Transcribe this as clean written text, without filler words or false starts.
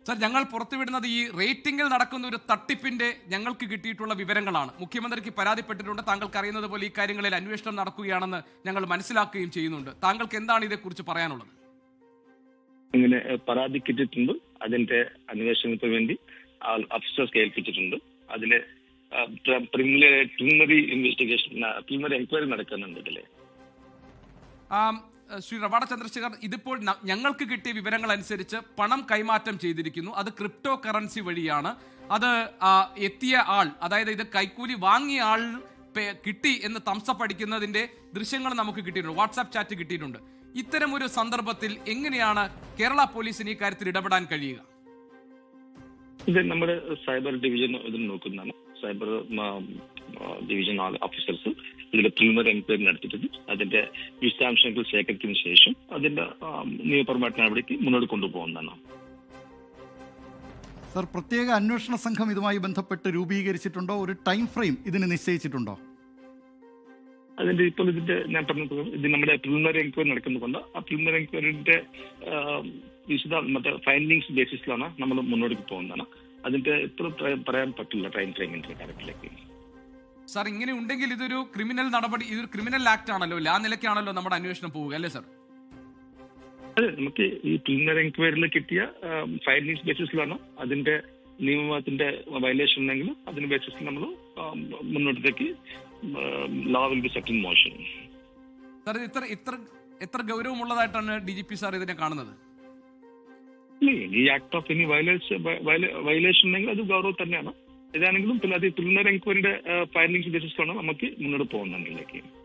Sir, ഞങ്ങൾ പുറത്തുവിടുന്നത് ഈ റേറ്റിംഗിൽ നടക്കുന്ന ഒരു തട്ടിപ്പിന്റെ ഞങ്ങൾക്ക് കിട്ടിയിട്ടുള്ള വിവരങ്ങളാണ്. മുഖ്യമന്ത്രിക്ക് പരാതിപ്പെട്ടിട്ടുണ്ട്. താങ്കൾക്ക് അറിയുന്നത് പോലെ ഈ കാര്യങ്ങളിൽ അന്വേഷണം നടക്കുകയാണെന്ന് ഞങ്ങൾ മനസ്സിലാക്കുകയും ചെയ്യുന്നുണ്ട്. താങ്കൾക്ക് എന്താണ് ഇതേക്കുറിച്ച് പറയാനുള്ളത്? ഇങ്ങനെ പരാതി കിട്ടിയിട്ടുണ്ട്. അതിന്റെ അന്വേഷണത്തിന് വേണ്ടി ഓഫീസേഴ്സ് ഏൽപ്പിച്ചിട്ടുണ്ട്. അതിലെ പ്രിലിമിനറി ഇൻവെസ്റ്റിഗേഷൻ, പ്രിലിമിനറി എൻക്വയറി നടക്കുന്നുണ്ട് ഇതിലെ. ശ്രീ റവാഡ ചന്ദ്രശേഖർ, ഇതിപ്പോൾ ഞങ്ങൾക്ക് കിട്ടിയ വിവരങ്ങൾ അനുസരിച്ച് പണം കൈമാറ്റം ചെയ്തിരിക്കുന്നു. അത് ക്രിപ്റ്റോ കറൻസി വഴിയാണ്. അത് എത്തിയ ആൾ, അതായത് ഇത് കൈക്കൂലി വാങ്ങിയ ആൾ കിട്ടി എന്ന് തംസപ്പ് അടിക്കുന്നതിന്റെ ദൃശ്യങ്ങൾ നമുക്ക് കിട്ടിയിട്ടുണ്ട്. വാട്സാപ്പ് ചാറ്റ് കിട്ടിയിട്ടുണ്ട്. ഇത്തരമൊരു സന്ദർഭത്തിൽ എങ്ങനെയാണ് കേരള പോലീസിന് ഈ കാര്യത്തിൽ ഇടപെടാൻ കഴിയുക? ഇത് നമ്മുടെ സൈബർ ഡിവിഷൻ ഇതിൽ നോക്കുന്നതാണ്. സൈബർ ഡിവിഷൻ ഓഫീസേഴ്സ് ഇതിൽ പ്രിലിമിനറി എൻക്വയറി നടത്തിയിട്ടുണ്ട്. അതിന്റെ വിശദാംശങ്ങൾ ശേഖരിച്ചതിന് ശേഷം അതിന്റെ നിയമപരമായിട്ട് നടപടിക്ക് മുന്നോട്ട് കൊണ്ടുപോകുന്നതാണ്. സർ, പ്രത്യേക അന്വേഷണ സംഘം ഇതുമായി ബന്ധപ്പെട്ട് രൂപീകരിച്ചിട്ടുണ്ടോ? ഒരു ടൈം ഫ്രെയിം ഇതിന് നിശ്ചയിച്ചിട്ടുണ്ടോ? അതിന്റെ ഇപ്പോൾ ഇതിന്റെ ഞാൻ പറഞ്ഞത് ഇത് നമ്മുടെ പ്രിലിമിനറി എൻക്വയറി നടക്കുന്നതുകൊണ്ട് ആ പ്രിലിമിനറി എൻക്വയറിന്റെ മറ്റേ ഫൈൻഡിങ്സ് ബേസിസിലാണ് നമ്മൾ മുന്നോട്ട് പോകുന്നതാണ്. അതിന്റെ ഇത്ര പറയാൻ പറ്റില്ല ടൈം ഫ്രെയിമിന്റെ കാര്യത്തിലേക്ക്. സാർ, ഇങ്ങനെ ഉണ്ടെങ്കിൽ ഇതൊരു ക്രിമിനൽ നടപടി, ഇതൊരു ക്രിമിനൽ ആക്ട് ആണല്ലോ. ആ നിലയ്ക്കാണല്ലോ നമ്മുടെ അന്വേഷണം പോവുക, അല്ലേ സാർ? അതെ, നമുക്ക് ഈ പ്രിലിമിനറി എൻക്വയറിയിൽ കിട്ടിയ ഫൈൻഡിങ്സ് ബേസിസിലാണ്. അതിന്റെ നിയമത്തിന്റെ വയലേഷൻ ഉണ്ടെങ്കിൽ അതിന്റെ ബേസിസിൽ നമ്മൾ മുന്നോട്ടേക്ക് law will be set in motion. Sir, എത്ര ഗൗരവമുള്ളതായിട്ടാണ് DGP സാർ ഇതിനെ കാണുന്നത്? ഈ ആക്ട് ഓഫ് എനി വയലേഷൻ ഉണ്ടെങ്കിൽ അത് ഗൗരവം തന്നെയാണ്. ഇതാണെങ്കിലും പിന്നെ അത് പ്രിലിമിനറി എൻക്വയറിയുടെ ഫൈൻഡിങ്സ് ബേസിസിലാണ് നമുക്ക് മുന്നോട്ട് പോകുന്നതിലേക്ക്.